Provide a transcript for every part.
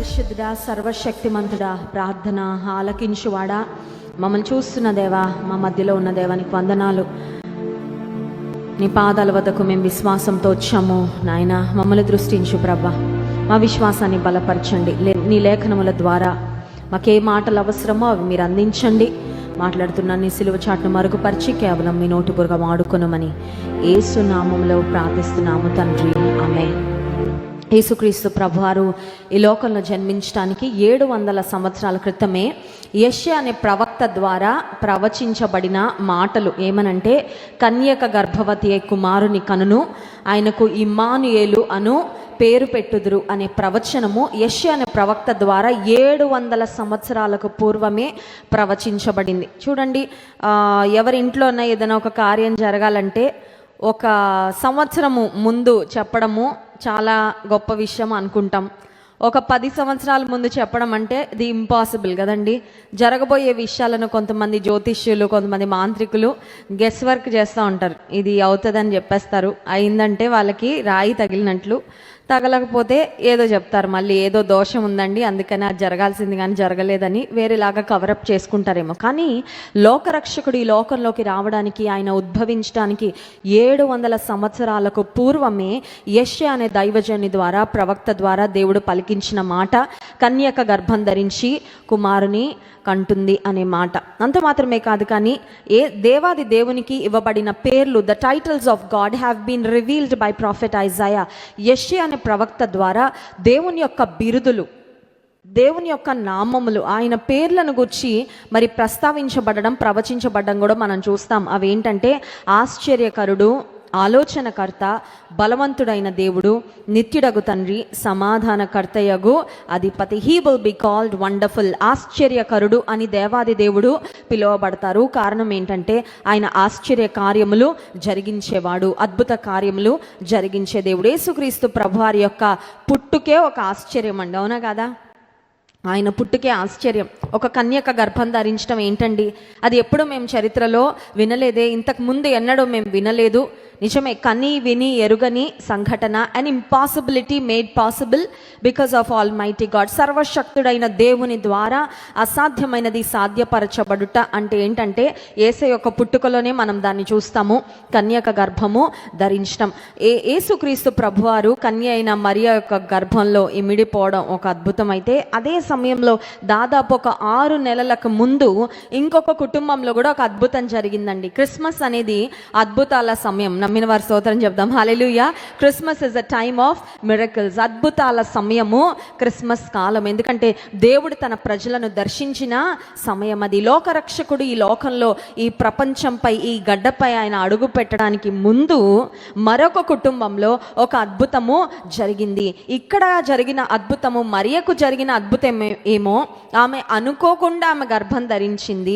పరిశుద్ధుడా, సర్వశక్తిమంతుడా, ప్రార్థన ఆలకించువాడా, మమ్మల్ని చూస్తున్న దేవా, మా మధ్యలో ఉన్న దేవానికి వందనాలు. నీ పాదాల వద్దకు మేము విశ్వాసంతో వచ్చాము నాయన. మమ్మల్ని దృష్టించు ప్రభా, మా విశ్వాసాన్ని బలపరచండి. నీ లేఖనముల ద్వారా మాకే మాటలు అవసరమో అవి మీరు అందించండి. మాట్లాడుతున్న నీ సిలువ చాటును మరుగుపరిచి కేవలం మీ నోటి బుర్గ వాడుకొనమని యేసు నామములో ప్రార్థిస్తున్నాము తండ్రి, ఆమేన్. యేసుక్రీస్తు ప్రభువారు ఈ లోకంలో జన్మించడానికి 700 సంవత్సరాల క్రితమే యెషయా అనే ప్రవక్త ద్వారా ప్రవచించబడిన మాటలు ఏమనంటే, కన్యక గర్భవతి అయి కుమారుని కనును, ఆయనకు ఇమ్మానుయేలు అను పేరు పెట్టుదురు అనే ప్రవచనము యెషయా అనే ప్రవక్త ద్వారా 700 సంవత్సరాలకు పూర్వమే ప్రవచించబడింది. చూడండి, ఎవరి ఇంట్లోనే ఏదైనా ఒక కార్యం జరగాలంటే ఒక సంవత్సరము ముందు చెప్పడము చాలా గొప్ప విషయం అనుకుంటాం. ఒక 10 సంవత్సరాల ముందు చెప్పడం అంటే ఇది ఇంపాసిబుల్ కదండి. జరగబోయే విషయాలను కొంతమంది జ్యోతిష్యులు, కొంతమంది మాంత్రికులు గెస్ వర్క్ చేస్తూ ఉంటారు. ఇది అవుతుందని చెప్పేస్తారు. అయిందంటే వాళ్ళకి రాయి తగిలినట్లు, తగలకపోతే ఏదో చెప్తారు, మళ్ళీ ఏదో దోషం ఉందండి అందుకని అది జరగాల్సింది కానీ జరగలేదని వేరేలాగా కవరప్ చేసుకుంటారేమో. కానీ లోకరక్షకుడు ఈ లోకంలోకి రావడానికి, ఆయన ఉద్భవించడానికి 700 సంవత్సరాలకు పూర్వమే యెషయా అనే దైవజనుని ద్వారా, ప్రవక్త ద్వారా దేవుడు పలికించిన మాట, కన్యక గర్భం ధరించి కుమారుని కంటుంది అనే మాట. అంత మాత్రమే కాదు, కానీ దేవాది దేవునికి ఇవ్వబడిన పేర్లు, the titles of God have been revealed by prophet Isaiah. యెషయా అనే ప్రవక్త ద్వారా దేవుని యొక్క బిరుదులు, దేవుని యొక్క నామములు, ఆయన పేర్లను గురించి మరి ప్రస్తావించబడడం, ప్రవచించబడడం కూడా మనం చూస్తాం. అవేంటంటే ఆశ్చర్యకరుడు, ఆలోచనకర్త, బలవంతుడైన దేవుడు, నిత్యుడగు తండ్రి, సమాధానకర్తయగు అధిపతి. He will be called wonderful. ఆశ్చర్యకరుడు అని దేవాది దేవుడు పిలువబడతారు. కారణం ఏంటంటే ఆయన ఆశ్చర్య కార్యములు జరిగించేవాడు, అద్భుత కార్యములు జరిగించే దేవుడు. యేసుక్రీస్తు ప్రభువారి యొక్క పుట్టుకే ఒక ఆశ్చర్యం అండి, అవునా కదా? ఆయన పుట్టుకే ఆశ్చర్యం. ఒక కన్యక గర్భం ధరించడం ఏంటండి, అది ఎప్పుడు మేము చరిత్రలో వినలేదే, ఇంతకు ముందు ఎన్నడూ మేము వినలేదు. నిజమే, కని విని ఎరుగని సంఘటన. And impossibility made possible because of almighty God. సర్వశక్తుడైన దేవుని ద్వారా అసాధ్యమైనది సాధ్యపరచబడుట అంటే ఏంటంటే యేసు యొక్క పుట్టుకలోనే మనం దాన్ని చూస్తాము, కన్యక గర్భము ధరించడం. యేసుక్రీస్తు ప్రభువారు కన్య అయిన మరియ యొక్క గర్భంలో ఇమిడిపోవడం ఒక అద్భుతం. అయితే అదే సమయంలో దాదాపు ఒక 6 నెలలకు ముందు ఇంకొక కుటుంబంలో కూడా ఒక అద్భుతం జరిగిందండి. క్రిస్మస్ అనేది అద్భుతాల సమయం. నమ్మిన వారి స్తోత్రం చెప్దాం. Hallelujah. Christmas is a time of miracles. అద్భుతాల సమయము క్రిస్మస్ కాలం. ఎందుకంటే దేవుడు తన ప్రజలను దర్శించిన సమయం అది. లోకరక్షకుడు ఈ లోకంలో, ఈ ప్రపంచంపై, ఈ గడ్డపై ఆయన అడుగు పెట్టడానికి ముందు మరొక కుటుంబంలో ఒక అద్భుతము జరిగింది. ఇక్కడ జరిగిన అద్భుతము, మరియకు జరిగిన అద్భుతం ఏమో, ఆమె అనుకోకుండా ఆమె గర్భం ధరించింది.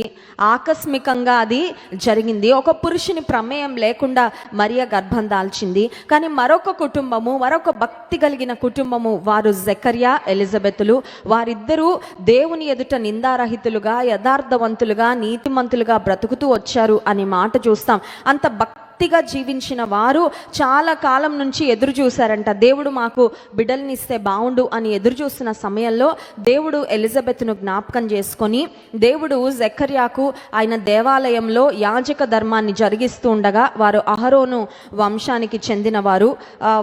ఆకస్మికంగా అది జరిగింది. ఒక పురుషుని ప్రమేయం లేకుండా మరియ గర్భం దాల్చింది. కానీ మరొక కుటుంబము, మరొక భక్తి కలిగిన కుటుంబము, వారు జకర్యా, ఎలిజబెతులు, వారిద్దరూ దేవుని ఎదుట నిందారహితులుగా, యథార్థవంతులుగా, నీతిమంతులుగా బ్రతుకుతూ వచ్చారు అనే మాట చూస్తాం. అంత భక్తిగా జీవించిన వారు చాలా కాలం నుంచి ఎదురు చూశారంట. దేవుడు మాకు బిడ్డల్ని ఇస్తే బాగుండు అని ఎదురు చూస్తున్న సమయంలో దేవుడు ఎలిజబెత్ను జ్ఞాపకం చేసుకొని, దేవుడు జకర్యాకు ఆయన దేవాలయంలో యాజక ధర్మాన్ని జరిగిస్తూ ఉండగా, వారు అహరోను వంశానికి చెందిన వారు,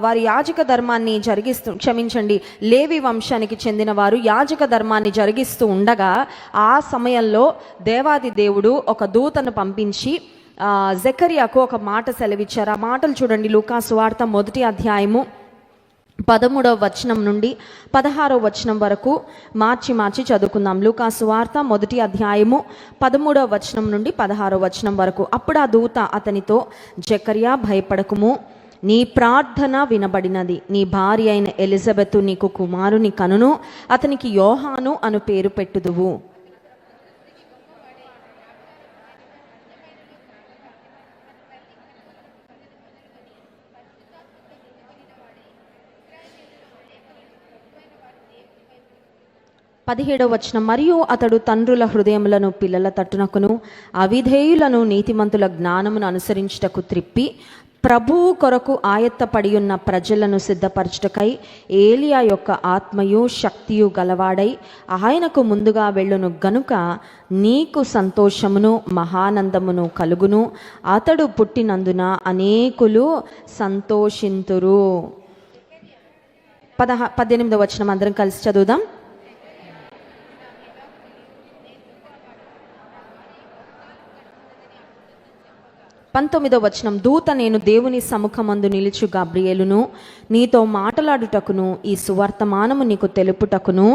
వారి యాజక ధర్మాన్ని లేవి వంశానికి చెందిన వారు యాజక ధర్మాన్ని జరిగిస్తూ ఉండగా, ఆ సమయంలో దేవాది దేవుడు ఒక దూతను పంపించి జకర్యాకు ఒక మాట సెలవిచ్చారు. ఆ మాటలు చూడండి. లూకా సువార్త 1వ అధ్యాయము 13వ వచనం నుండి 16వ వచనం వరకు మార్చి చదువుకుందాం. లూకా సువార్త 1వ అధ్యాయము 13వ వచనం నుండి 16వ వచనం వరకు. అప్పుడు ఆ దూత అతనితో, జకర్యా భయపడకుము, నీ ప్రార్థన వినబడినది. నీ భార్య అయిన ఎలిజబెతు నీకు కుమారుని కనును, అతనికి యోహాను అను పేరు పెట్టుదువు. పదిహేడవ వచనం. మరియు అతడు తండ్రుల హృదయములను పిల్లల తట్టునకును, అవిధేయులను నీతిమంతుల జ్ఞానమును అనుసరించుటకు త్రిప్పి ప్రభువు కొరకు ఆయత్తపడి ఉన్న ప్రజలను సిద్ధపరచుటకై ఏలియా యొక్క ఆత్మయు శక్తియు గలవాడై ఆయనకు ముందుగా వెళ్ళును గనుక నీకు సంతోషమును మహానందమును కలుగును. అతడు పుట్టినందున అనేకులు సంతోషింతురు. 18వ వచనం అందరం కలిసి చదువుదాం. 19వ వచనం, దూత నేను దేవుని సముఖమందు నిలుచు గబ్రియేలును నీతో మాట్లాడుటకును ఈ సువర్తమానము నీకు తెలుపుటకును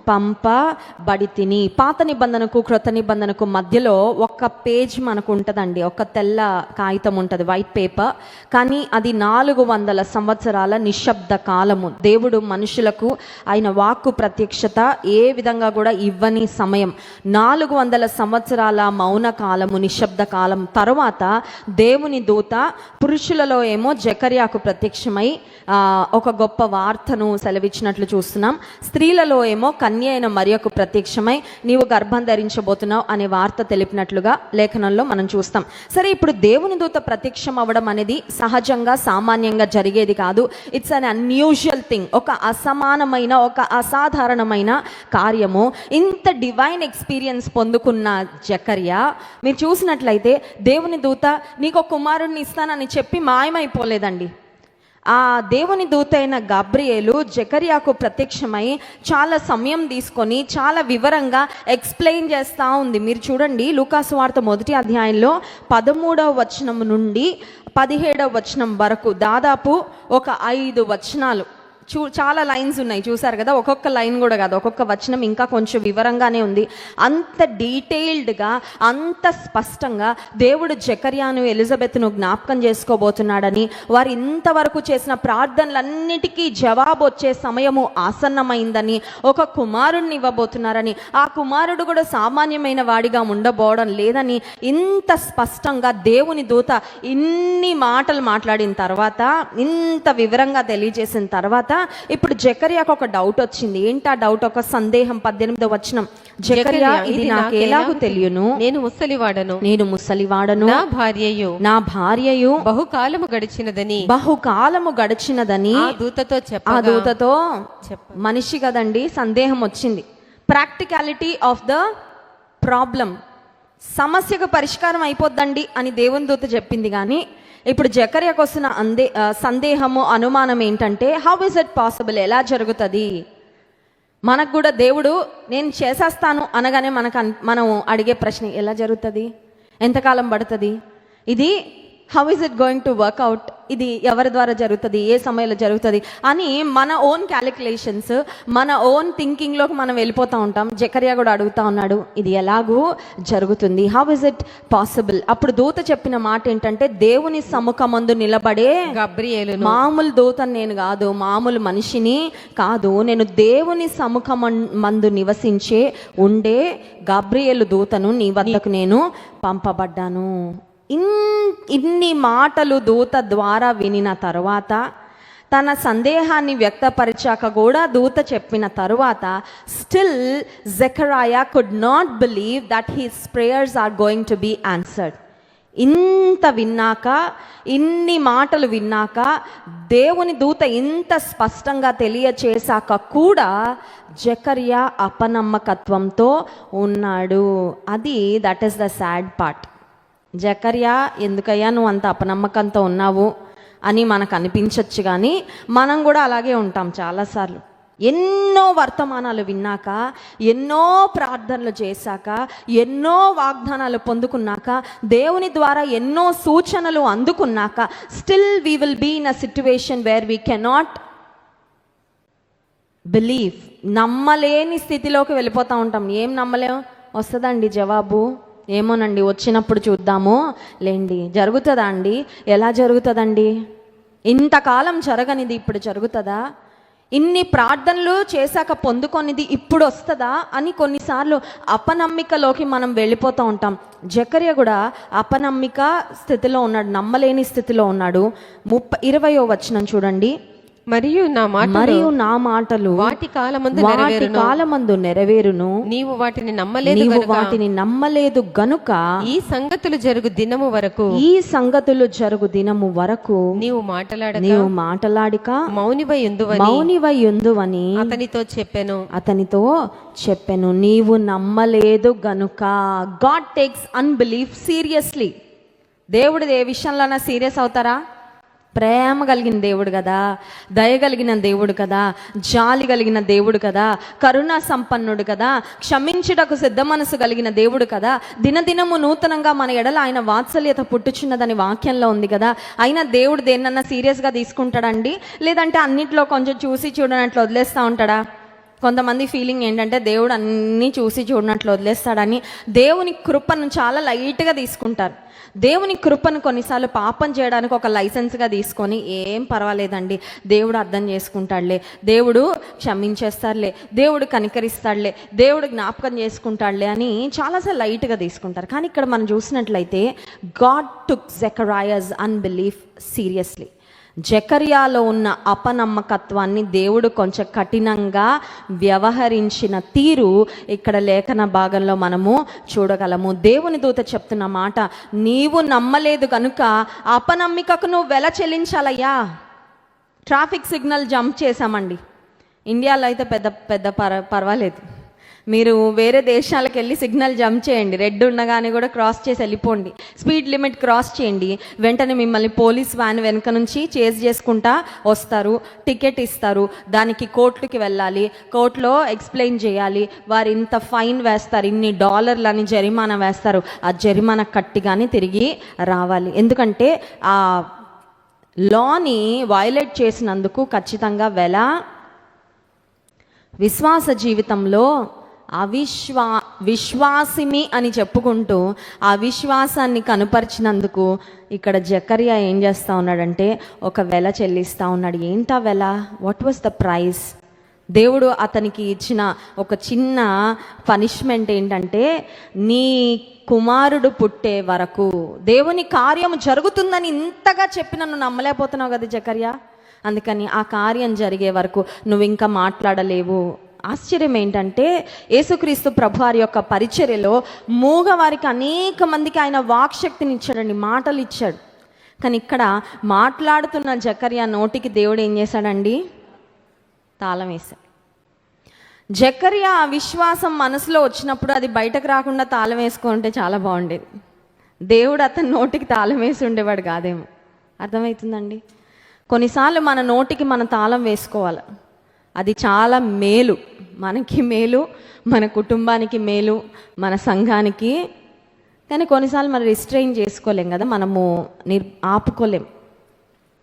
పంపబడితిని. పాత నిబంధనకు క్రొత్త నిబంధనకు మధ్యలో ఒక పేజ్ మనకు ఉంటుందండి, ఒక తెల్ల కాగితం ఉంటుంది, వైట్ పేపర్. కానీ అది 400 సంవత్సరాల నిశ్శబ్ద కాలము. దేవుడు మనుషులకు ఆయన వాక్కు ప్రత్యక్షత ఏ విధంగా కూడా ఇవ్వని సమయం. 400 సంవత్సరాల మౌన కాలము, నిశ్శబ్ద కాలం తరువాత దేవుని దూత పురుషులలో ఏమో జకర్యాకు ప్రత్యక్షమై ఒక గొప్ప వార్తను సెలవిచ్చినట్లు చూస్తున్నాం. స్త్రీలలో ఏమో కన్య అయిన మరియకు ప్రత్యక్షమై నీవు గర్భం ధరించబోతున్నావు అనే వార్త తెలిపినట్లుగా లేఖనంలో మనం చూస్తాం. సరే, ఇప్పుడు దేవుని దూత ప్రత్యక్షం అవ్వడం అనేది సహజంగా సామాన్యంగా జరిగేది కాదు. ఇట్స్ అన్ అన్యూజువల్ థింగ్, ఒక అసమానమైన, ఒక అసాధారణమైన కార్యము. ఇంత డివైన్ ఎక్స్పీరియన్స్ పొందుకున్న జకర్యా మీరు చూసినట్లయితే దేవుని దూత నీకు ఒక కుమారుడిని ఇస్తానని చెప్పి మాయమైపోలేదండి. ఆ దేవుని దూత అయిన గబ్రియేలు జకర్యాకు ప్రత్యక్షమై చాలా సమయం తీసుకొని చాలా వివరంగా ఎక్స్ప్లెయిన్ చేస్తూ ఉంది. మీరు చూడండి, లూకాసు వార్త 1వ అధ్యాయంలో 13వ వచనం నుండి 17వ వచనం వరకు దాదాపు ఒక 5 వచనాలు చాలా లైన్స్ ఉన్నాయి, చూసారు కదా. ఒక్కొక్క లైన్ కూడా కాదు, ఒక్కొక్క వచనం ఇంకా కొంచెం వివరంగానే ఉంది. అంత డీటెయిల్డ్గా, అంత స్పష్టంగా దేవుడు జకర్యాను ఎలిజబెత్ను జ్ఞాపకం చేసుకోబోతున్నాడని, వారు ఇంతవరకు చేసిన ప్రార్థనలన్నిటికీ జవాబు వచ్చే సమయము ఆసన్నమైందని, ఒక కుమారుణ్ణి ఇవ్వబోతున్నారని, ఆ కుమారుడు కూడా సామాన్యమైన వాడిగా ఉండబోవడం లేదని ఇంత స్పష్టంగా దేవుని దూత ఇన్ని మాటలు మాట్లాడిన తర్వాత, ఇంత వివరంగా తెలియజేసిన తర్వాత ఇప్పుడు జకర్యాకు ఒక డౌట్ వచ్చింది. ఏంటి ఆ డౌట్? ఒక సందేహం. 18వ వచనం, జకర్యా ఇది నాకు ఎలాగూ తెలియను, నేను ముసలివాడను, నా భార్యయు బహుకాలము గడిచినదని ఆ దూతతో మనిషి కదండి, సందేహం వచ్చింది. ప్రాక్టికాలిటీ ఆఫ్ ద ప్రాబ్లం, సమస్యకు పరిష్కారం అయిపోద్దండి అని దేవుని దూత చెప్పింది. కానీ ఇప్పుడు జకర్యాకు వస్తున్న సందేహము, అనుమానం ఏంటంటే, హౌ ఇస్ ఇట్ పాసిబుల్, ఎలా జరుగుతుంది? మనకు కూడా దేవుడు నేను చేసేస్తాను అనగానే మనం అడిగే ప్రశ్న, ఎలా జరుగుతుంది, ఎంతకాలం పడుతుంది, ఇది how is it going to work out, ఇది ఎవరి ద్వారా జరుగుతుంది, ఏ సమయంలో జరుగుతుంది అని మన ఓన్ క్యాలిక్యులేషన్స్, మన ఓన్ థింకింగ్లోకి మనం వెళ్ళిపోతూ ఉంటాం. జకర్యా కూడా అడుగుతా ఉన్నాడు, ఇది ఎలాగూ జరుగుతుంది, హౌ ఇస్ ఇట్ పాసిబుల్? అప్పుడు దూత చెప్పిన మాట ఏంటంటే, దేవుని సముఖమందు నిలబడే గబ్రియేలు, మామూలు దూతను నేను కాదు, మామూలు మనిషిని కాదు, నేను దేవుని సముఖమందు నివసించే ఉండే గబ్రియేలు దూతను నీ వద్దకు నేను పంపబడ్డాను. ఇన్ని మాటలు దూత ద్వారా వినిన తరువాత, తన సందేహాన్ని వ్యక్తపరిచాక కూడా దూత చెప్పిన తరువాత, still Zechariah could not believe that his prayers are going to be answered. ఇంత విన్నాక, ఇన్ని మాటలు విన్నాక, దేవుని దూత ఇంత స్పష్టంగా తెలియచేశాక కూడా జకర్యా అపనమ్మకత్వంతో ఉన్నాడు. That is the sad part. Zechariah, ఎందుకయ్యా నువ్వు అంత అపనమ్మకంతో ఉన్నావు అని మనకు అనిపించవచ్చు, కానీ మనం కూడా అలాగే ఉంటాం చాలాసార్లు. ఎన్నో వర్తమానాలు విన్నాక, ఎన్నో ప్రార్థనలు చేశాక, ఎన్నో వాగ్దానాలు పొందుకున్నాక, దేవుని ద్వారా ఎన్నో సూచనలు అందుకున్నాక, still we will be in a situation where we cannot believe. నమ్మలేని స్థితిలోకి వెళ్ళిపోతూ ఉంటాం. ఏం నమ్మలేం? వస్తుందండి జవాబు, ఏమోనండి వచ్చినప్పుడు చూద్దాము లేండి. జరుగుతుందా అండి? ఎలా జరుగుతుందండి? ఇంతకాలం జరగనిది ఇప్పుడు జరుగుతుందా? ఇన్ని ప్రార్థనలు చేశాక పొందుకొనిది ఇప్పుడు వస్తుందా అని కొన్నిసార్లు అపనమ్మికలోకి మనం వెళ్ళిపోతూ ఉంటాం. జకర్యా కూడా అపనమ్మిక స్థితిలో ఉన్నాడు, నమ్మలేని స్థితిలో ఉన్నాడు. 20వ వచనం చూడండి, మరియు నా మాటలు వాటి కాలమందు నెరవేరును. నీవు వాటిని నమ్మలేదు గనుక ఈ సంగతులు జరుగు దినము వరకు నీవు మాటలాడిక మౌనివై ఉందువని అతనితో చెప్పెను. నీవు నమ్మలేదు గనుక. God takes unbelief seriously. దేవుడు ఏ విషయంలోనా సీరియస్ అవుతారా? ప్రేమ కలిగిన దేవుడు కదా, దయ కలిగిన దేవుడు కదా, జాలి కలిగిన దేవుడు కదా, కరుణా సంపన్నుడు కదా, క్షమించుటకు సిద్ధ మనసు కలిగిన దేవుడు కదా, దినదినము నూతనంగా మన ఎడల ఆయన వాత్సల్యత పుట్టుచున్నదని వాక్యంలో ఉంది కదా. అయినా దేవుడు దేన్నన్నా సీరియస్గా తీసుకుంటాడండి? లేదంటే అన్నిట్లో కొంచెం చూసి చూడనట్లు వదిలేస్తూ ఉంటాడా? కొంతమంది ఫీలింగ్ ఏంటంటే దేవుడు అన్నీ చూసి చూడనట్లు వదిలేస్తాడని. దేవుని కృపను చాలా లైట్గా తీసుకుంటారు. దేవుని కృపను కొన్నిసార్లు పాపం చేయడానికి ఒక లైసెన్స్గా తీసుకొని ఏం పర్వాలేదండి, దేవుడు అర్థం చేసుకుంటాడులే, దేవుడు క్షమించేస్తాడులే, దేవుడు కనికరిస్తాడులే, దేవుడు జ్ఞాపకం చేసుకుంటాడులే అని చాలాసార్లు లైట్గా తీసుకుంటారు. కానీ ఇక్కడ మనం చూసినట్లయితే గాడ్ టుక్ జెకరియాస్ అన్బిలీఫ్ సీరియస్లీ. జెకర్యాలో ఉన్న అపనమ్మకత్వాన్ని దేవుడు కొంచెం కఠినంగా వ్యవహరించిన తీరు ఇక్కడ లేఖన భాగంలో మనము చూడగలము. దేవుని దూత చెప్తున్న మాట, నీవు నమ్మలేదు కనుక అపనమ్మికకు నువ్వు వెల చెల్లించాలయ్యా. ట్రాఫిక్ సిగ్నల్ జంప్ చేశామండి. ఇండియాలో అయితే పెద్ద పర్వాలేదు. మీరు వేరే దేశాలకు వెళ్ళి సిగ్నల్ జంప్ చేయండి, రెడ్ ఉండగానే కూడా క్రాస్ చేసి వెళ్ళిపోండి, స్పీడ్ లిమిట్ క్రాస్ చేయండి, వెంటనే మిమ్మల్ని పోలీస్ వ్యాన్ వెనక నుంచి చేజ్ చేసుకుంటా వస్తారు, టికెట్ ఇస్తారు, దానికి కోర్టుకి వెళ్ళాలి, కోర్టులో ఎక్స్ప్లెయిన్ చేయాలి, వారు ఇంత ఫైన్ వేస్తారు, ఇన్ని $అని జరిమానా వేస్తారు, ఆ జరిమానా కట్టిగానే తిరిగి రావాలి. ఎందుకంటే ఆ లాని వయలేట్ చేసినందుకు ఖచ్చితంగా వెల. విశ్వాస జీవితంలో విశ్వాసిని అని చెప్పుకుంటూ ఆ విశ్వాసాన్ని కనుపరిచినందుకు ఇక్కడ జెకర్యా ఏం చేస్తూ ఉన్నాడంటే ఒక వెల చెల్లిస్తూ ఉన్నాడు. ఏంటా వెల? What was the price? దేవుడు అతనికి ఇచ్చిన ఒక చిన్న పనిష్మెంట్ ఏంటంటే, నీ కుమారుడు పుట్టే వరకు దేవుని కార్యం జరుగుతుందని ఇంతగా చెప్పి నన్ను నమ్మలేకపోతున్నావు కదా జెకర్యా, అందుకని ఆ కార్యం జరిగే వరకు నువ్వు ఇంకా మాట్లాడలేవు. ఆశ్చర్యం ఏంటంటే యేసుక్రీస్తు ప్రభువారి యొక్క పరిచర్యలో మూగవారికి అనేక మందికి ఆయన వాక్శక్తిని ఇచ్చాడండి, మాటలు ఇచ్చాడు. కానీ ఇక్కడ మాట్లాడుతున్న జెకర్యా నోటికి దేవుడు ఏం చేశాడండి? తాళం వేశాడు. జెకర్యా విశ్వాసం మనసులో వచ్చినప్పుడు అది బయటకు రాకుండా తాళం వేసుకుంటే చాలా బాగుండేది. దేవుడు అతని నోటికి తాళం వేసి ఉండేవాడు కాదేమో. అర్థమవుతుందండి? కొన్నిసార్లు మన నోటికి మన తాళం వేసుకోవాలి. అది చాలా మేలు, మనకి మేలు, మన కుటుంబానికి మేలు, మన సంఘానికి. కానీ కొన్నిసార్లు మనం రిస్ట్రెయిన్ చేసుకోలేం కదా, మనము ఆపుకోలేం,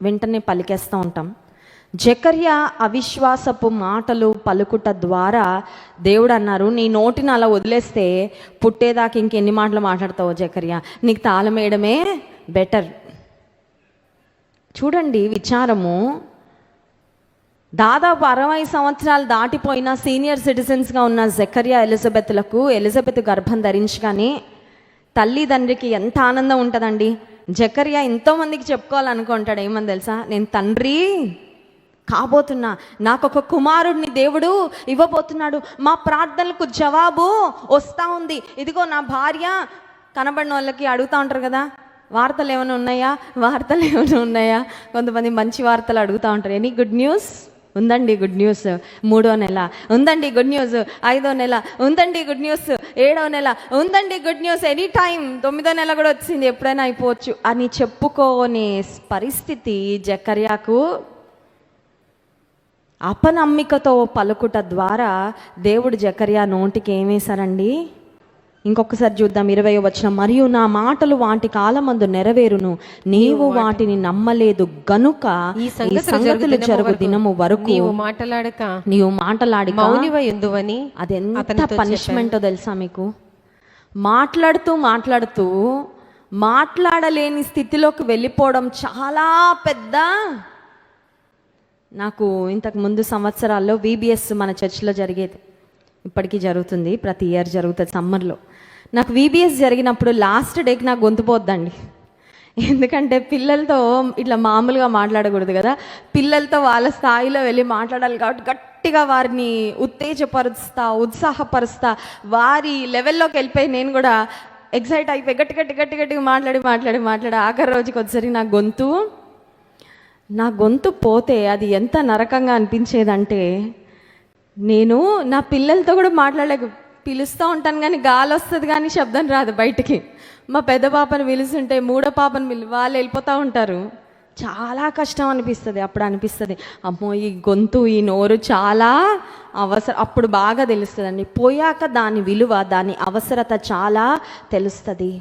వెంటనే పలికేస్తూ ఉంటాం. జెకర్యా అవిశ్వాసపు మాటలు పలుకుట ద్వారా దేవుడు అన్నారు, నీ నోటిని అలా వదిలేస్తే పుట్టేదాకా ఇంకెన్ని మాటలు మాట్లాడతావు జెకర్యా, నీకు తాళం వేయడమే బెటర్. చూడండి విచారము. దాదాపు 60 సంవత్సరాలు దాటిపోయిన సీనియర్ సిటిజన్స్గా ఉన్న జెకర్యా ఎలిజబెత్ గర్భం ధరించగానే తల్లిదండ్రికి ఎంత ఆనందం ఉంటుందండి. జెకర్యా ఎంతోమందికి చెప్పుకోవాలనుకుంటాడు. ఏమని తెలుసా? నేను తండ్రి కాబోతున్నా, నాకు ఒక కుమారుడిని దేవుడు ఇవ్వబోతున్నాడు, మా ప్రార్థనలకు జవాబు వస్తూ ఉంది, ఇదిగో నా భార్య. కనబడిన వాళ్ళకి అడుగుతూ ఉంటారు కదా, వార్తలు ఏమైనా ఉన్నాయా? కొంతమంది మంచి వార్తలు అడుగుతూ ఉంటారు. Any good news? ఉందండి గుడ్ న్యూస్. 3వ నెల ఉందండి గుడ్ న్యూస్. 5వ నెల ఉందండి గుడ్ న్యూస్. 7వ నెల ఉందండి గుడ్ న్యూస్. ఎనీ టైం 9వ నెల కూడా వచ్చింది, ఎప్పుడైనా అయిపోవచ్చు అని చెప్పుకోనే పరిస్థితి జెకర్యాకు. అపనమ్మికతో పలుకుట ద్వారా దేవుడు జెకర్యా నోటికి ఏమేశారండి? ఇంకొకసారి చూద్దాం 20వ వచనం. మరియు నా మాటలు వాటి కాలమందు నెరవేరును, నీవు వాటిని నమ్మలేదు గనుక ఈ సంగతులు జరుగు దినము వరకు నీవు మాటలాడక మౌనివై ఉందువని. అది ఎంత పనిష్మెంటో తెలుసా మీకు? మాట్లాడుతూ మాట్లాడలేని స్థితిలోకి వెళ్ళిపోవడం చాలా పెద్ద. నాకు ఇంతకు ముందు సంవత్సరాల్లో VBS మన చర్చిలో జరిగేది, ఇప్పటికీ జరుగుతుంది, ప్రతి ఇయర్ జరుగుతుంది సమ్మర్లో. నాకు VBS జరిగినప్పుడు లాస్ట్ డేకి నాకు గొంతు పోద్దండి. ఎందుకంటే పిల్లలతో ఇట్లా మామూలుగా మాట్లాడకూడదు కదా, పిల్లలతో వాళ్ళ స్థాయిలో వెళ్ళి మాట్లాడాలి కాబట్టి గట్టిగా వారిని ఉత్సాహపరుస్తా వారి లెవెల్లోకి వెళ్ళిపోయి నేను కూడా ఎక్సైట్ అయిపోయి గట్టిగా మాట్లాడి ఆఖరి రోజుకి వచ్చేసరికి నా గొంతు పోతే అది ఎంత నరకంగా అనిపించేదంటే, నేను నా పిల్లలతో కూడా పిలుస్తూ ఉంటాను కానీ గాలి వస్తుంది కానీ శబ్దం రాదు బయటికి. మా పెద్ద పాపను పిలుస్తుంటే మూడో పాపను వాళ్ళు వెళ్ళిపోతూ ఉంటారు. చాలా కష్టం అనిపిస్తుంది. అప్పుడు అనిపిస్తుంది అమ్మో ఈ గొంతు ఈ నోరు చాలా అవసరం. అప్పుడు బాగా తెలుస్తుందండి. పోయాక దాని విలువ దాని అవసరత చాలా తెలుస్తుంది.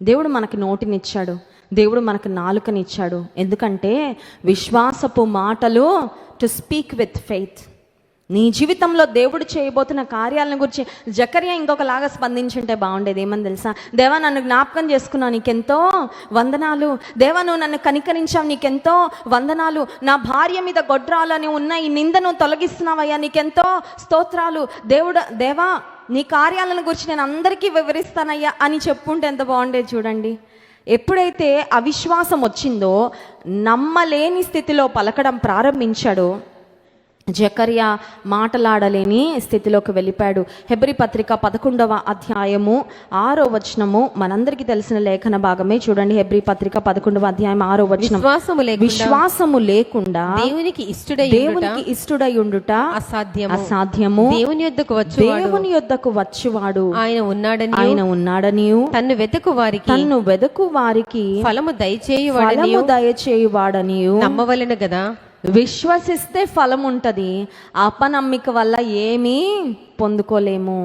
దేవుడు మనకి నోటినిచ్చాడు, దేవుడు మనకు నాలుకనిచ్చాడు. ఎందుకంటే విశ్వాసపు మాటలు టు స్పీక్ విత్ ఫెయిత్. నీ జీవితంలో దేవుడు చేయబోతున్న కార్యాలను గురించి జకర్యా ఇంకొకలాగా స్పందించుంటే బాగుండేది. ఏమని తెలుసా? దేవా నన్ను జ్ఞాపకం చేసుకున్నావు, నీకెంతో వందనాలు. దేవా నువ్వు నన్ను కనికరించావు, నీకెంతో వందనాలు. నా భార్య మీద గొడ్రాలని ఉన్న ఈ నిందను తొలగిస్తున్నావయ్యా, నీకెంతో స్తోత్రాలు. దేవా నీ కార్యాలను గురించి నేను అందరికీ వివరిస్తానయ్యా అని చెప్పుంటే ఎంత బాగుండేది చూడండి. ఎప్పుడైతే అవిశ్వాసం వచ్చిందో, నమ్మలేని స్థితిలో పలకడం ప్రారంభించాడో, జకర్యా మాటలాడలేని స్థితిలోకి వెళ్ళిపోయాడు. హెబ్రీ పత్రిక 11వ అధ్యాయము 6వ వచనము మనందరికీ తెలిసిన లేఖన భాగమే. చూడండి, హెబ్రీ పత్రిక 11వ అధ్యాయం 6వ వచనం. విశ్వాసము లేకుండా దేవునికి ఇష్టుడై ఉండుట అసాధ్యము. దేవుని యొద్దకు వచ్చువాడు ఆయన ఉన్నాడని తన్ను వెతుకు వారికి ఫలము దయచేయువాడని నమ్మవలెను కదా. విశ్వసిస్తే ఫలం ఉంటుంది, అపనమ్మిక వల్ల ఏమీ పొందుకోలేము.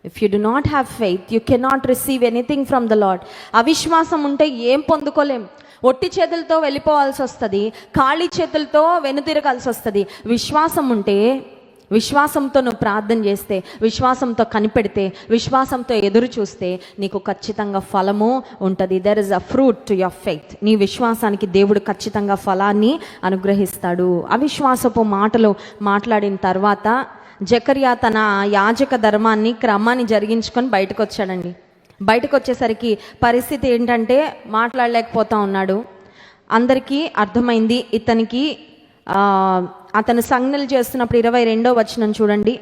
If you do not have faith you cannot receive anything from the Lord. అవిశ్వాసం ఉంటే ఏం పొందుకోలేం. ఒట్టి చేతులతో వెళ్ళిపోవాల్సి వస్తుంది, ఖాళీ చేతులతో వెనుతిరగాల్సి వస్తుంది. విశ్వాసం ఉంటే, విశ్వాసంతో నువ్వు ప్రార్థన చేస్తే, విశ్వాసంతో కనిపెడితే, విశ్వాసంతో ఎదురు చూస్తే నీకు ఖచ్చితంగా ఫలము ఉంటుంది. There is a fruit to your faith. నీ విశ్వాసానికి దేవుడు ఖచ్చితంగా ఫలాన్ని అనుగ్రహిస్తాడు. అవిశ్వాసపు మాటలు మాట్లాడిన తర్వాత జకర్యా తన యాజక ధర్మాన్ని క్రమాన్ని జరిగించుకొని బయటకు వచ్చాడండి. బయటకు వచ్చేసరికి పరిస్థితి ఏంటంటే మాట్లాడలేకపోతా ఉన్నాడు. అందరికీ అర్థమైంది ఇతనికి అతను సంజ్ఞలు చేస్తున్నప్పుడు 22వ వచనం చూడండి.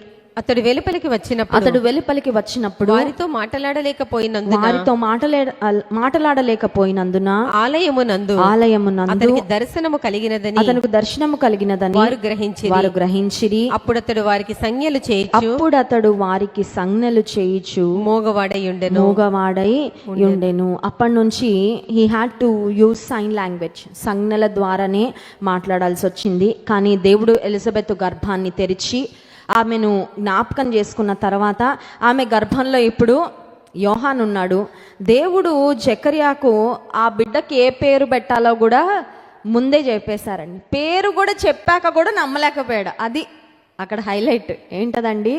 అతడు వెలుపలికి వచ్చినప్పుడు వారితో మాటలాడలేకపోయినందున ఆలయమునందు అతనికి దర్శనము కలిగినదని వారు గ్రహించిరి. అప్పుడు అతడు వారికి సంజ్ఞలు చేయుచు మోగవాడై ఉండెను. అప్పటి నుంచి he had to use sign language. సంజ్ఞల ద్వారానే మాట్లాడాల్సి వచ్చింది. కానీ దేవుడు ఎలిజబెత్ గర్భాన్ని తెరిచి ఆమెను జ్ఞాపకం చేసుకున్న తర్వాత ఆమె గర్భంలో ఇప్పుడు యోహాను ఉన్నాడు. దేవుడు జకర్యాకు ఆ బిడ్డకి ఏ పేరు పెట్టాలో కూడా ముందే చెప్పేశారండి. పేరు కూడా చెప్పాక కూడా నమ్మలేకపోయాడు. అది అక్కడ హైలైట్. ఏంటదండి?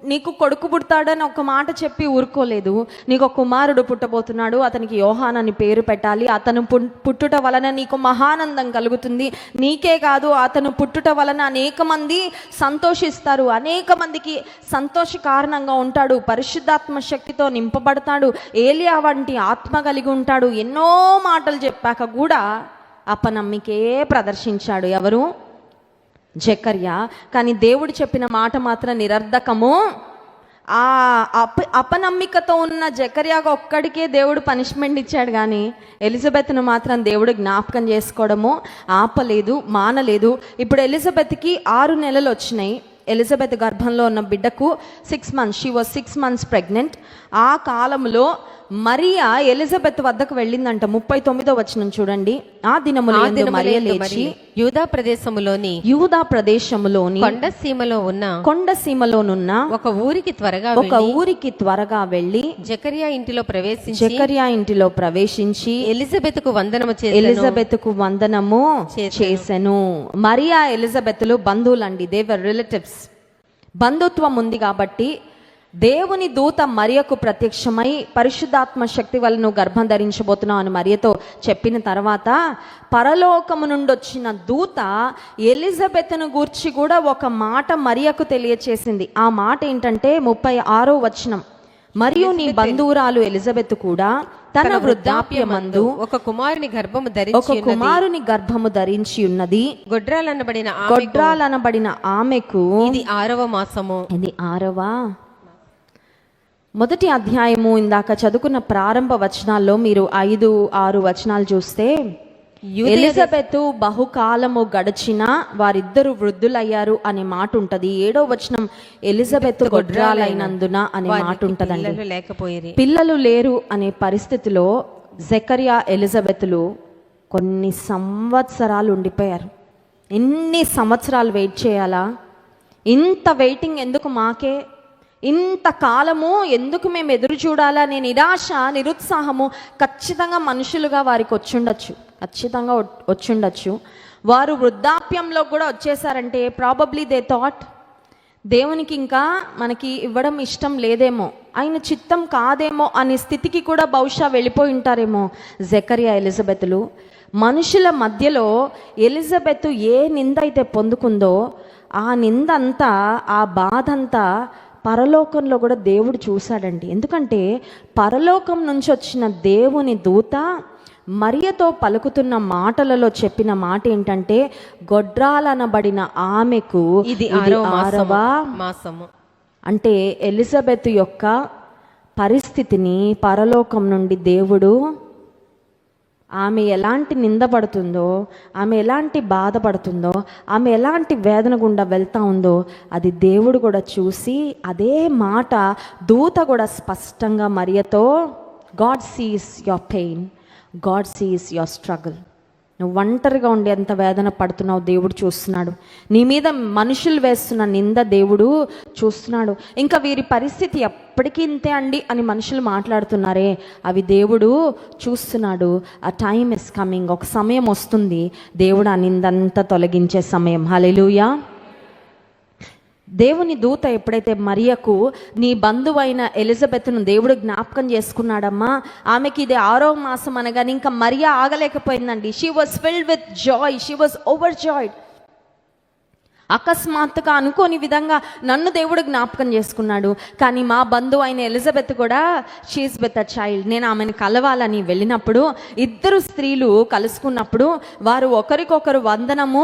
నీకు కొడుకు పుడతాడని ఒక మాట చెప్పి ఊరుకోలేదు. నీకు ఒక కుమారుడు పుట్టబోతున్నాడు, అతనికి యోహాన్ అని పేరు పెట్టాలి. అతను పుట్టుట వలన నీకు మహానందం కలుగుతుంది. నీకే కాదు, అతను పుట్టుట వలన అనేక మంది సంతోషిస్తారు, అనేక మందికి సంతోష కారణంగా ఉంటాడు, పరిశుద్ధాత్మ శక్తితో నింపబడతాడు, ఏలియా వంటి ఆత్మ కలిగి ఉంటాడు. ఎన్నో మాటలు చెప్పాక కూడా అపనమ్మికే ప్రదర్శించాడు. ఎవరు? జకర్యా. కానీ దేవుడు చెప్పిన మాట మాత్రం నిరర్ధకము. ఆ అపనమ్మికతో ఉన్న జకర్యాకు ఒక్కడికే దేవుడు పనిష్మెంట్ ఇచ్చాడు, కానీ ఎలిజబెత్ను మాత్రం దేవుడు జ్ఞాపకం చేసుకోవడము ఆపలేదు, మానలేదు. ఇప్పుడు ఎలిజబెత్కి 6 నెలలు వచ్చినాయి. ఎలిజబెత్ గర్భంలో ఉన్న బిడ్డకు 6 months, she was 6 months pregnant. ఆ కాలంలో మరియా ఎలిజబెత్ వద్దకు వెళ్ళిందంట. 39వ వచనం చూడండి. ఆ దినములో మరియా లేచి యూదా ప్రదేశములోని కొండసీమలోనున్న ఒక ఊరికి త్వరగా వెళ్ళి జకర్యా ఇంటిలో ప్రవేశించి ఎలిజబెత్కు వందనము చేసెను. మరియా ఎలిజబెత్లు బంధువులండి. They were relatives. బంధుత్వం ఉంది కాబట్టి దేవుని దూత మరియకు ప్రత్యక్షమై పరిశుద్ధాత్మ శక్తి వల్ల నువ్వు గర్భం ధరించబోతున్నావు అని మరియతో చెప్పిన తర్వాత పరలోకము నుండి వచ్చిన దూత ఎలిజబెత్ను గూర్చి కూడా ఒక మాట మరియకు తెలియచేసింది. ఆ మాట ఏంటంటే 36వ వచనం. మరియు నీ బంధువురాలు ఎలిజబెత్ కూడా తన వృద్ధాప్యమందు ఒక కుమారుని గర్భము ఒక ధరించి ఉన్నది. కుమారుని గర్భము ధరించి ఉన్నది. గొడ్రాలనబడిన ఆమెకు ఇది 6వ మాసము. ఇది 6వ మొదటి అధ్యాయము ఇందాక చదువుకున్న ప్రారంభ వచనాల్లో మీరు 5-6 వచనాలు చూస్తే ఎలిజబెతు బహుకాలము గడిచిన వారిద్దరు వృద్ధులయ్యారు అనే మాట ఉంటది. 7వ వచనం ఎలిజబెతు గొడ్రాలైనందున అనే మాట ఉంటదండి. లేకపోయి పిల్లలు లేరు అనే పరిస్థితిలో జకరియా ఎలిజబెతులు కొన్ని సంవత్సరాలు ఉండిపోయారు. ఎన్ని సంవత్సరాలు వెయిట్ చేయాలా? ఇంత వెయిటింగ్ ఎందుకు మాకే? ఇంత కాలము ఎందుకు మేము ఎదురు చూడాలా? అనే నిరాశ, నిరుత్సాహము ఖచ్చితంగా మనుషులుగా వారికి వచ్చుండొచ్చు. వారు వృద్ధాప్యంలో కూడా వచ్చేసారంటే ప్రాబబ్లీ దే థాట్ దేవునికి ఇంకా మనకి ఇవ్వడం ఇష్టం లేదేమో, ఆయన చిత్తం కాదేమో అనే స్థితికి కూడా బహుశా వెళ్ళిపోయి ఉంటారేమో జకరియా ఎలిజబెతులు. మనుషుల మధ్యలో ఎలిజబెత్ ఏ నింద అయితే పొందుకుందో ఆ నిందంతా, ఆ బాధ అంతా పరలోకంలో కూడా దేవుడు చూశాడండి. ఎందుకంటే పరలోకం నుంచి వచ్చిన దేవుని దూత మరియతో పలుకుతున్న మాటలలో చెప్పిన మాట ఏంటంటే, గొడ్రాలనబడిన ఆమెకు ఇది 6వ మాసము. అంటే ఎలిజబెత్ యొక్క పరిస్థితిని పరలోకం నుండి దేవుడు, ఆమె ఎలాంటి నిందపడుతుందో, ఆమె ఎలాంటి బాధపడుతుందో, ఆమె ఎలాంటి వేదన గుండా వెళ్తా ఉందో అది దేవుడు కూడా చూసి అదే మాట దూత కూడా స్పష్టంగా మరియతో, God sees your pain, God sees your struggle. నువ్వు ఒంటరిగా ఉండి ఎంత వేదన పడుతున్నావు దేవుడు చూస్తున్నాడు. నీ మీద మనుషులు వేస్తున్న నింద దేవుడు చూస్తున్నాడు. ఇంకా వీరి పరిస్థితి ఎప్పటికీ ఇంతే అండి అని మనుషులు మాట్లాడుతున్నారే, అవి దేవుడు చూస్తున్నాడు. ఆ టైమ్ ఇస్ కమింగ్, ఒక సమయం వస్తుంది, దేవుడు ఆ నిందంతా తొలగించే సమయం. హల్లెలూయా. దేవుని దూత ఎప్పుడైతే మరియకు, నీ బంధువైన ఎలిజబెత్ను దేవుడు జ్ఞాపకం చేసుకున్నాడమ్మా, ఆమెకి ఇది 6వ మాసం అనగానే ఇంకా మరియా ఆగలేకపోయిందండి. She was filled with joy, she was overjoyed. అకస్మాత్తుగా అనుకోని విధంగా నన్ను దేవుడు జ్ఞాపకం చేసుకున్నాడు. కానీ మా బంధువు అయిన ఎలిజబెత్ కూడా షీఈస్ విత్ అ చైల్డ్. నేను ఆమెను కలవాలని వెళ్ళినప్పుడు, ఇద్దరు స్త్రీలు కలుసుకున్నప్పుడు వారు ఒకరికొకరు వందనము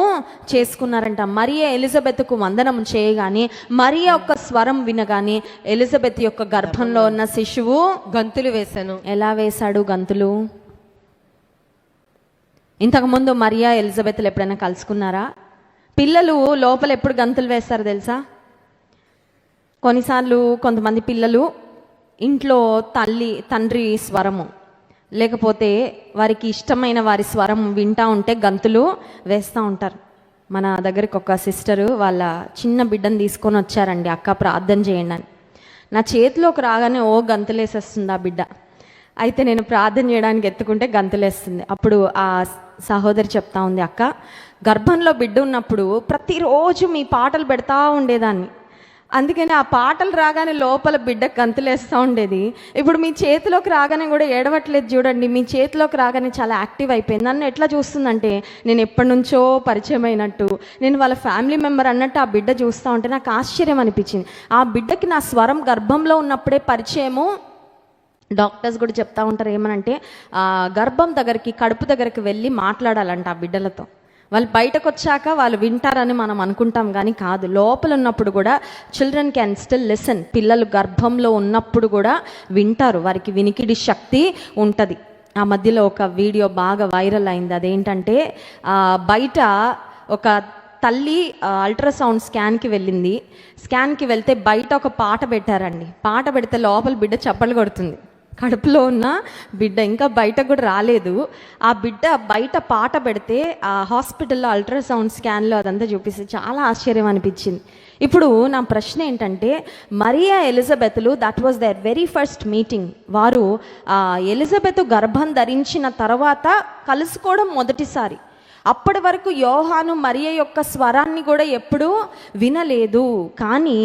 చేసుకున్నారంట. మరియా ఎలిజబెత్కు వందనము చేయగానే, మరియా యొక్క స్వరం వినగానే ఎలిజబెత్ యొక్క గర్భంలో ఉన్న శిశువు గంతులు వేశాను. ఎలా వేశాడు గంతులు? ఇంతకుముందు మరియా ఎలిజబెత్లు ఎప్పుడైనా కలుసుకున్నారా? పిల్లలు లోపల ఎప్పుడు గంతులు వేస్తారు తెలుసా? కొన్నిసార్లు కొంతమంది పిల్లలు ఇంట్లో తండ్రి స్వరము లేకపోతే వారికి ఇష్టమైన వారి స్వరం వింటూ ఉంటే గంతులు వేస్తూ ఉంటారు. మన దగ్గరికి ఒక సిస్టరు వాళ్ళ చిన్న బిడ్డను తీసుకొని వచ్చారండి, అక్క ప్రార్థన చేయండి అని. నా చేతిలోకి రాగానే గంతులేసేస్తుంది ఆ బిడ్డ. అయితే నేను ప్రార్థన చేయడానికి ఎత్తుకుంటే గంతులేస్తుంది. అప్పుడు ఆ సహోదరి చెప్తా ఉంది, అక్క గర్భంలో బిడ్డ ఉన్నప్పుడు ప్రతిరోజు మీ పాటలు పెడతా ఉండేదాన్ని, అందుకని ఆ పాటలు రాగానే లోపల బిడ్డ గంతులేస్తూ ఉండేది. ఇప్పుడు మీ చేతిలోకి రాగానే కూడా ఏడవట్లేదు చూడండి, మీ చేతిలోకి రాగానే చాలా యాక్టివ్ అయిపోయింది. నన్ను ఎట్లా చూస్తుందంటే నేను ఎప్పటి నుంచో పరిచయం అయినట్టు, నేను వాళ్ళ ఫ్యామిలీ మెంబర్ అన్నట్టు ఆ బిడ్డ చూస్తూ ఉంటే నాకు ఆశ్చర్యం అనిపించింది. ఆ బిడ్డకి నా స్వరం గర్భంలో ఉన్నప్పుడే పరిచయము. డాక్టర్స్ కూడా చెప్తా ఉంటారు ఏమనంటే, గర్భం దగ్గరికి, కడుపు దగ్గరికి వెళ్ళి మాట్లాడాలంట ఆ బిడ్డలతో. వాళ్ళు బయటకు వచ్చాక వాళ్ళు వింటారని మనం అనుకుంటాం, కానీ కాదు. లోపల ఉన్నప్పుడు కూడా చిల్డ్రన్ క్యాన్ స్టిల్ లిసన్. పిల్లలు గర్భంలో ఉన్నప్పుడు కూడా వింటారు, వారికి వినికిడి శక్తి ఉంటుంది. ఆ మధ్యలో ఒక వీడియో బాగా వైరల్ అయింది. అదేంటంటే బయట ఒక తల్లి అల్ట్రాసౌండ్ స్కాన్కి వెళ్ళింది. స్కాన్కి వెళ్తే బయట ఒక పాట పెట్టారండి. పాట పెడితే లోపల బిడ్డ చప్పలు కొడుతుంది. కడుపులో ఉన్న బిడ్డ ఇంకా బయట కూడా రాలేదు. ఆ బిడ్డ బయట పాట పెడితే ఆ హాస్పిటల్లో అల్ట్రాసౌండ్ స్కాన్లో అదంతా చూపిస్తే చాలా ఆశ్చర్యం అనిపించింది. ఇప్పుడు నా ప్రశ్న ఏంటంటే, మరియా ఎలిజబెత్లు, that was their very first meeting. వారు ఎలిజబెత్ గర్భం ధరించిన తర్వాత కలుసుకోవడం మొదటిసారి. అప్పటి వరకు యోహాను మరియ యొక్క స్వరాన్ని కూడా ఎప్పుడూ వినలేదు. కానీ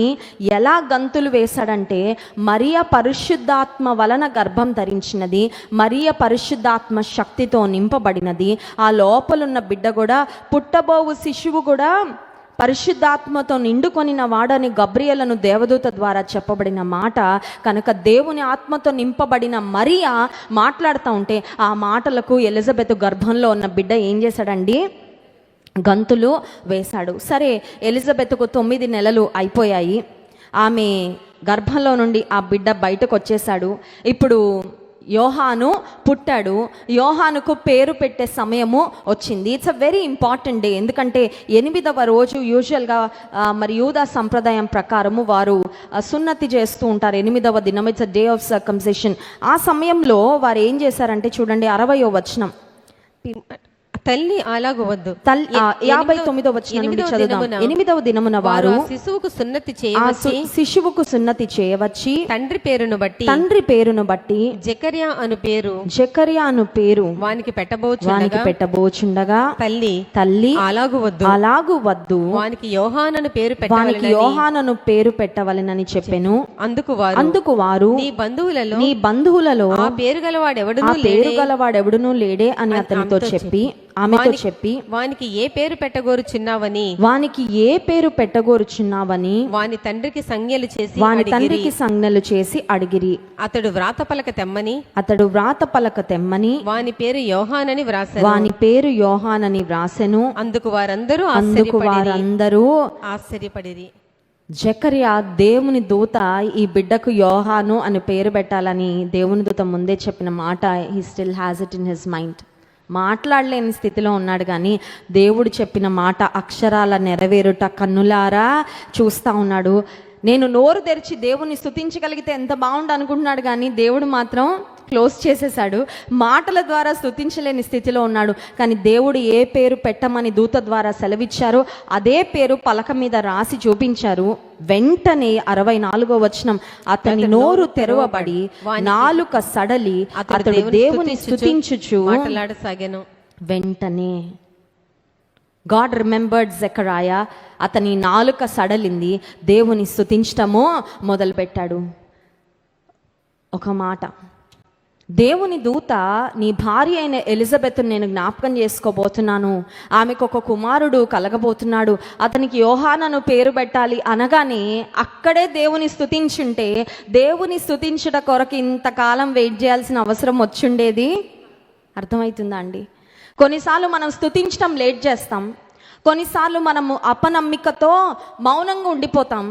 ఎలా గంతులు వేశాడంటే, మరియ పరిశుద్ధాత్మ వలన గర్భం ధరించినది, మరియ పరిశుద్ధాత్మ శక్తితో నింపబడినది. ఆ లోపలున్న బిడ్డ కూడా, పుట్టబోవు శిశువు కూడా పరిశుద్ధాత్మతో నిండుకొనిన వాడని గబ్రియేలును దేవదూత ద్వారా చెప్పబడిన మాట కనుక దేవుని ఆత్మతో నింపబడిన మరియా మాట్లాడుతూ ఉంటే ఆ మాటలకు ఎలిజబెత్ గర్భంలో ఉన్న బిడ్డ ఏం చేశాడండి? గంతులు వేశాడు. సరే, ఎలిజబెత్కు 9 నెలలు అయిపోయాయి. ఆమె గర్భంలో నుండి ఆ బిడ్డ బయటకు వచ్చేసాడు. ఇప్పుడు యోహాను పుట్టాడు. యోహానుకు పేరు పెట్టే సమయము వచ్చింది. It's a very important day. ఎందుకంటే 8వ రోజు యూజువల్గా మరి యూదా సంప్రదాయం ప్రకారము వారు సున్నతి చేస్తూ ఉంటారు. 8వ దినం it's a day of circumcision. ఆ సమయంలో వారు ఏం చేశారంటే చూడండి 60వ వచనం, తల్లి అలాగు వద్దు. 59వ వచనం నుండి చదువుదాం. 8వ దినమున వారు శిశువుకు సున్నతి చేయవచ్చి శిశువుకు సున్నతి చేయవచ్చి తండ్రి పేరును బట్టి జకర్యా అను పేరు వానికి పెట్టబోచుండగా తల్లి అలాగు వద్దు వానికి యోహానను పేరు పెట్టవలెనని చెప్పెను. అందుకు వారు నీ బంధువులలో ఆ పేరు గలవాడెవడునూ లేడే అని అతనితో చెప్పి ఆమెతో చెప్పి వానికి ఏ పేరు పెట్టగోరుచున్నావని వాని తండ్రికి సంజ్ఞలు చేసి అడిగిరి. అతడు వ్రాత పలక తెమ్మని వాని పేరు యోహానని వ్రాసెను. అందుకు వారందరూ ఆశ్చర్యపడిరి. జకర్యా దేవుని దూత ఈ బిడ్డకు యోహాను అని పేరు పెట్టాలని దేవుని దూత ముందే చెప్పిన మాట he still has it in his mind. మాట్లాడలేని స్థితిలో ఉన్నాడు, కానీ దేవుడు చెప్పిన మాట అక్షరాల నెరవేరుట కన్నులారా చూస్తూ ఉన్నాడు. నేను నోరు తెరిచి దేవుని స్తుతించగలిగితే ఎంత బాగుండు అనుకుంటున్నాడు, కానీ దేవుడు మాత్రం క్లోజ్ చేసేసాడు. మాటల ద్వారా స్తుతించలేని స్థితిలో ఉన్నాడు. కానీ దేవుడు ఏ పేరు పెట్టమని దూత ద్వారా సెలవిచ్చారో అదే పేరు పలక మీద రాసి చూపించారు. వెంటనే 64వ వచనం, అతని నోరు తెరవబడి నాలుక సడలి అతడు దేవుని స్తుతించుచు మాట్లాడసాగాను. వెంటనే గాడ్ రిమెంబర్డ్ జకరియా. అతని నాలుక సడలింది, దేవుని స్తుతించటము మొదలుపెట్టాడు. ఒక మాట, దేవుని దూత నీ భార్య అయిన ఎలిజబెత్ నేను జ్ఞాపకం చేసుకోబోతున్నాను, ఆమెకు ఒక కుమారుడు కలగబోతున్నాడు, అతనికి యోహానను పేరు పెట్టాలి అనగానే అక్కడే దేవుని స్తుతించుంటే దేవుని స్తుతించుట కొరకు ఇంతకాలం వెయిట్ చేయాల్సిన అవసరం వచ్చుండేది. అర్థమవుతుందా అండి? కొన్నిసార్లు మనం స్తుతించడం లేట్ చేస్తాం, కొన్నిసార్లు మనము అపనమ్మికతో మౌనంగా ఉండిపోతాం.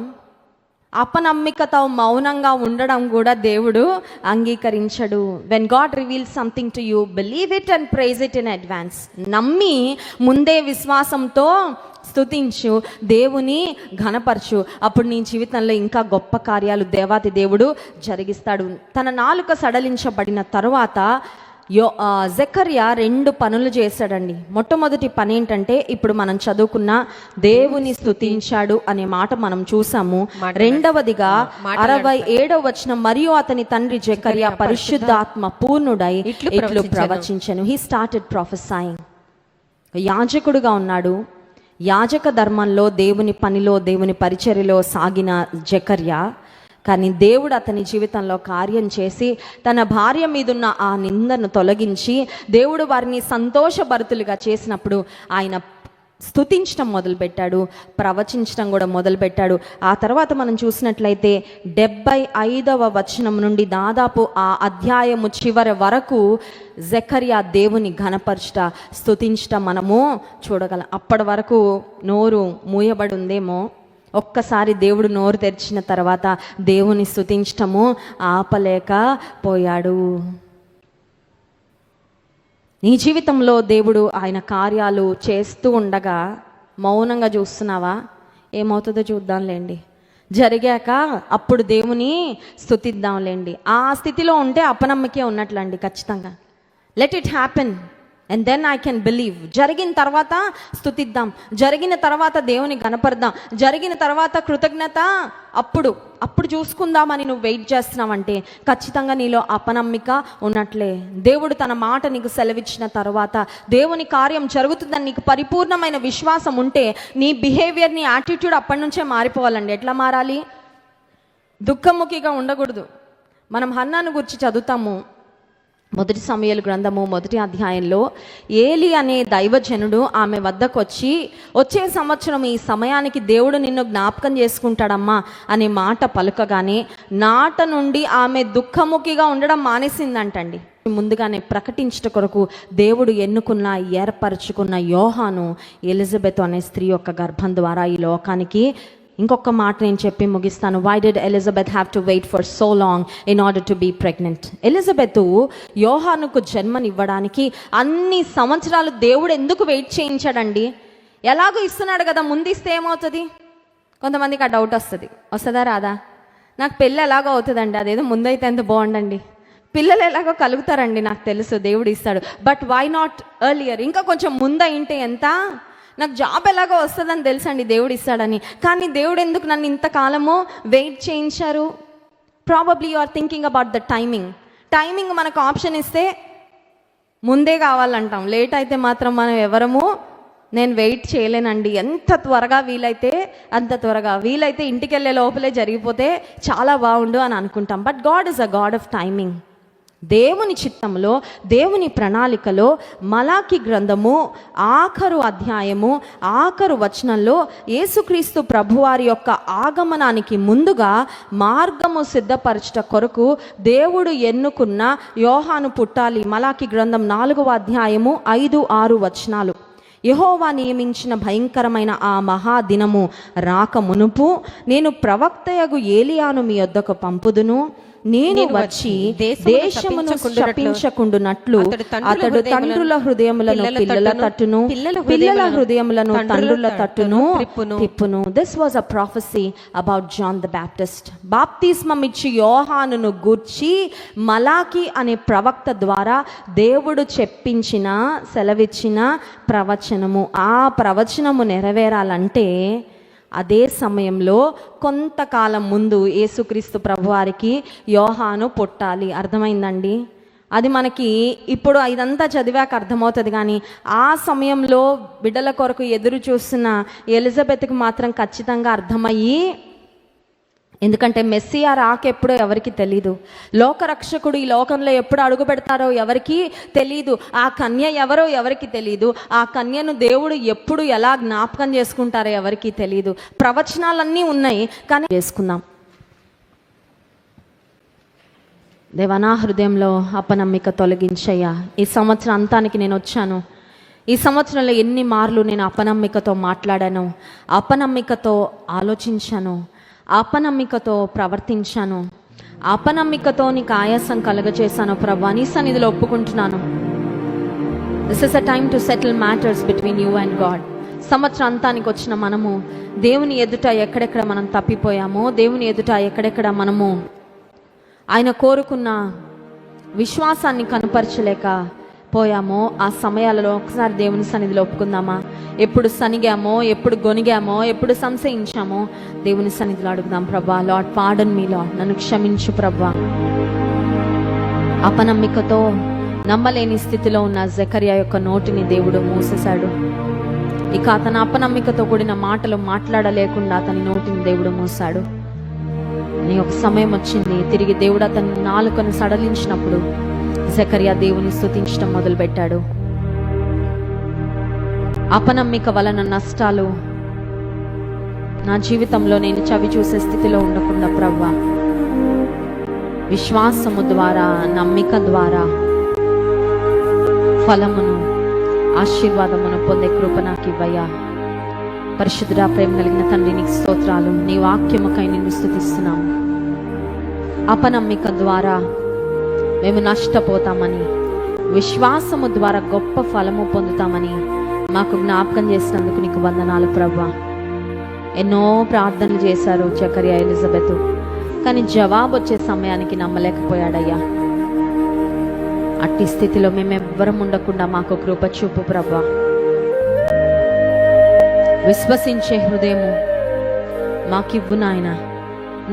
అపనమ్మికతో మౌనంగా ఉండడం కూడా దేవుడు అంగీకరించడు. When God reveals something to you, believe it and praise it in advance. నమ్మి ముందే విశ్వాసంతో స్తుతించు, దేవుని ఘనపరచు. అప్పుడు నీ జీవితంలో ఇంకా గొప్ప కార్యాలు దేవాతి దేవుడు జరిగిస్తాడు. తన నాలుక సడలించబడిన తరువాత జకర్యా 2 పనులు చేశాడండి. మొట్టమొదటి పని ఏంటంటే ఇప్పుడు మనం చదువుకున్న దేవుని స్తుతించాడు అనే మాట మనం చూసాము. రెండవదిగా 67వ వచనం, మరియు అతని తండ్రి జకర్యా పరిశుద్ధాత్మ పూర్ణుడై ఇట్లు ప్రవచించెను. He started ప్రొఫెసయింగ్. యాజకుడుగా ఉన్నాడు. యాజక ధర్మంలో దేవుని పనిలో దేవుని పరిచర్యలో సాగిన జకర్యా, కానీ దేవుడు అతని జీవితంలో కార్యం చేసి తన భార్య మీదున్న ఆ నిందను తొలగించి దేవుడు వారిని సంతోషభరితులుగా చేసినప్పుడు ఆయన స్తుతించడం మొదలుపెట్టాడు, ప్రవచించడం కూడా మొదలుపెట్టాడు. ఆ తర్వాత మనం చూసినట్లయితే 75వ వచనం నుండి దాదాపు ఆ అధ్యాయము చివరి వరకు జకర్యా దేవుని ఘనపరచుట స్తుతించటం మనము చూడగలం. అప్పటి వరకు నోరు మూయబడి ఉందేమో, ఒక్కసారి దేవుడు నోరు తెరిచిన తర్వాత దేవుని స్తుతించటము ఆపలేకపోయాడు. నీ జీవితంలో దేవుడు ఆయన కార్యాలు చేస్తూ ఉండగా మౌనంగా చూస్తున్నావా? ఏమవుతుందో చూద్దాంలేండి. జరిగాక అప్పుడు దేవుని స్తుతిద్దాంలేండి. ఆ స్థితిలో ఉంటే అపనమ్మకే ఉన్నట్లండి ఖచ్చితంగా. Let it happen and then I can believe. జరిగిన తర్వాత స్తుతిద్దాం, జరిగిన తర్వాత దేవుని గణపడదాం, జరిగిన తర్వాత కృతజ్ఞత అప్పుడు చూసుకుందామని నువ్వు వెయిట్ చేస్తున్నావంటే ఖచ్చితంగా నీలో అపనమ్మిక ఉన్నట్లే. దేవుడు తన మాట నీకు సెలవిచ్చిన తర్వాత దేవుని కార్యం జరుగుతుందని నీకు పరిపూర్ణమైన విశ్వాసం ఉంటే నీ బిహేవియర్, నీ యాటిట్యూడ్ అప్పటి నుంచే మారిపోవాలండి. ఎట్లా మారాలి? దుఃఖముఖిగా ఉండకూడదు. మనం హన్నాను గురించి చదువుతాము. మొదటి సమూయేలు గ్రంథము 1వ అధ్యాయంలో ఏలి అనే దైవజనుడు ఆమె వద్దకు వచ్చి, వచ్చే సంవత్సరం ఈ సమయానికి దేవుడు నిన్ను జ్ఞాపకం చేసుకుంటాడమ్మా అనే మాట పలుకగానే నాట నుండి ఆమె దుఃఖముఖిగా ఉండడం మానేసిందంటండి. ముందుగానే ప్రకటించట కొరకు దేవుడు ఎన్నుకున్న, ఏర్పరచుకున్న యోహాను ఎలిజబెత్ అనే స్త్రీ యొక్క గర్భం ద్వారా ఈ లోకానికి. ఇంకొక మాట నేను చెప్పి ముగిస్తాను. Why did Elizabeth have to wait for so long in order to be pregnant? Elizabeth యోహానుకు జన్మనివ్వడానికి అన్ని సంవత్సరాలు దేవుడు ఎందుకు వెయిట్ చేయించాడండి? ఎలాగో ఇస్తున్నాడు కదా, ముందు ఇస్తే ఏమవుతుంది? కొంతమందికి ఆ డౌట్ వస్తుంది. వస్తుందా రాదా? నాకు పెళ్ళి ఎలాగో అవుతుందండి, అదేదో ముందైతే ఎంత బాగుండండి. పిల్లలు ఎలాగో కలుగుతారండి, నాకు తెలుసు దేవుడు ఇస్తాడు. But why not earlier? ఇంకా కొంచెం ముందయింటే ఎంత? నాకు జాబ్ ఎలాగో వస్తుందని తెలుసండి దేవుడు ఇస్తాడని. కానీ దేవుడు ఎందుకు నన్ను ఇంతకాలము వెయిట్ చేయించారు? Probably you are thinking about the timing మనకు ఆప్షన్ ఇస్తే ముందే కావాలంటాం. లేట్ అయితే మాత్రం మనం ఎవరము నేను వెయిట్ చేయలేనండి, ఎంత త్వరగా వీలైతే అంత త్వరగా, వీలైతే ఇంటికి వెళ్ళే లోపలే జరిగిపోతే చాలా బాగుండు అని అనుకుంటాం. But God is a God of timing. దేవుని చిత్తంలో, దేవుని ప్రణాళికలో మలాకి గ్రంథము ఆఖరు అధ్యాయము ఆఖరు వచనంలో యేసుక్రీస్తు ప్రభువారి యొక్క ఆగమనానికి ముందుగా మార్గము సిద్ధపరచుట కొరకు దేవుడు ఎన్నుకున్న యోహాను పుట్టాలి. మలాకి గ్రంథం 4వ అధ్యాయము 5-6 వచనాలు. యెహోవా నియమించిన భయంకరమైన ఆ మహాదినము రాక మునుపు నేను ప్రవక్తయగు ఏలియాను మీ యొద్దకు పంపుదును. నేను వచ్చి దేశమును శపించకుండునట్లు అతడు తండ్రుల హృదయములను పిల్లల తట్టును, పిల్లల హృదయములను తండ్రుల తట్టును తిప్పును. This was a prophecy about John the Baptist. బాప్తిస్మం ఇచ్చి యోహానును గూర్చి మలాకి అనే ప్రవక్త ద్వారా దేవుడు చెప్పించిన, సెలవిచ్చిన ప్రవచనము. ఆ ప్రవచనము నెరవేరాలంటే అదే సమయంలో కొంతకాలం ముందు యేసుక్రీస్తు ప్రభువారికి యోహాను పుట్టాలి. అర్థమైందండి? అది మనకి ఇప్పుడు ఇదంతా చదివాక అర్థమవుతుంది. కానీ ఆ సమయంలో బిడ్డల కొరకు ఎదురు చూస్తున్న ఎలిజబెత్కి మాత్రం ఖచ్చితంగా అర్థమయ్యి, ఎందుకంటే మెస్సియా రాకెప్పుడో ఎవరికి తెలీదు, లోకరక్షకుడు ఈ లోకంలో ఎప్పుడు అడుగు పెడతారో ఎవరికి తెలీదు, ఆ కన్య ఎవరో ఎవరికి తెలీదు, ఆ కన్యను దేవుడు ఎప్పుడు ఎలా జ్ఞాపకం చేసుకుంటారో ఎవరికి తెలీదు. ప్రవచనాలన్నీ ఉన్నాయి, కానీ చేసుకుందాం. దేవా, నా హృదయంలో అపనమ్మిక తొలగించయ్యా. ఈ సంవత్సరం అంతానికి నేను వచ్చాను. ఈ సంవత్సరంలో ఎన్ని మార్లు నేను అపనమ్మికతో మాట్లాడాను, అపనమ్మికతో ఆలోచించాను, అపనమ్మికతో ప్రవర్తించాను, అపనమ్మికతో నీకు ఆయాసం కలుగజేశాను. ప్రభా, నీ సన్నిధిలో ఒప్పుకుంటున్నాను. This is a time to settle matters between you and God. సంవత్సరం అంతానికి వచ్చిన మనము దేవుని ఎదుట ఎక్కడెక్కడ మనం తప్పిపోయామో, దేవుని ఎదుట ఎక్కడెక్కడ మనము ఆయన కోరుకున్న విశ్వాసాన్ని కనుపరచలేక పోయామో, ఆ సమయాలలో ఒకసారి దేవుని సన్నిధిలో ఒప్పుకుందామా? ఎప్పుడు సనిగామో, ఎప్పుడు గొనిగామో, ఎప్పుడు సంశయించామో దేవుని సన్నిధిలో అడుగుదాం. ప్రభా, లార్డ్ పార్డన్ మీ లార్డ్, నన్ను క్షమించు ప్రభా. అపనమ్మికతో నమ్మలేని స్థితిలో ఉన్న జకరియా యొక్క నోటిని దేవుడు మూసేశాడు. ఇక అతను అపనమ్మికతో కూడిన మాటలు మాట్లాడలేకుండా అతని నోటిని దేవుడు మూసాడు. నీ ఒక సమయం వచ్చింది, తిరిగి దేవుడు అతని నాలుకను సడలించినప్పుడు జకరియా దేవుని స్తుతించడం మొదలుపెట్టాడు. అపనమ్మిక వలన నష్టాలు నా జీవితంలో నేను చవి చూసే స్థితిలో ఉండకుండా ప్రభువా, విశ్వాసము ద్వారా, నమ్మిక ద్వారా ఫలమును, ఆశీర్వాదమును పొందే కృప నాకు ఇవ్వయ్యా. పరిశుద్ధుడా, ప్రేమ కలిగిన తండ్రి, నీకు స్తోత్రాలు. నీ వాక్యముకై నిన్ను స్తుతిస్తున్నాము. అపనమ్మిక ద్వారా మేము నష్టపోతామని, విశ్వాసము ద్వారా గొప్ప ఫలము పొందుతామని మాకు జ్ఞాపకం చేసినందుకు నీకు వందనాలు ప్రభువా. ఎన్నో ప్రార్థనలు చేశారు జకరియా, ఎలిజబెత్, కానీ జవాబు వచ్చే సమయానికి నమ్మలేకపోయాడయ్యా. అట్టి స్థితిలో మేమెవ్వరం ఉండకుండా మాకు కృప చూపు ప్రభువా. విశ్వసించే హృదయము మాకివ్వు నాయన.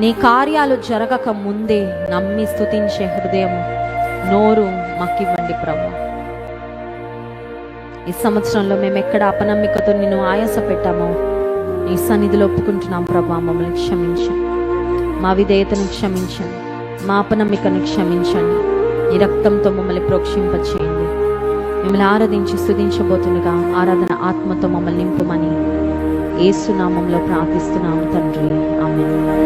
నీ కార్యాలు జరగక ముందే నమ్మి స్తుతించే హృదయము, నోరు మాకివ్వండి ప్రభు. ఈ సంవత్సరంలో మేము ఎక్కడ అపనమ్మికతో నిన్ను ఆయాస పెట్టామో నీ సన్నిధిలో ఒప్పుకుంటున్నాం ప్రభా. మమ్మల్ని క్షమించండి, మా విధేయతను క్షమించండి, మా అపనమ్మికను క్షమించండి. ఈ రక్తంతో మమ్మల్ని ప్రోక్షింపచేయండి. మిమ్మల్ని ఆరాధించి స్తుతించబోతుండగా ఆరాధన ఆత్మతో మమ్మల్ని నింపుమని యేసు నామములో ప్రార్థిస్తున్నాము తండ్రి. ఆమేన్.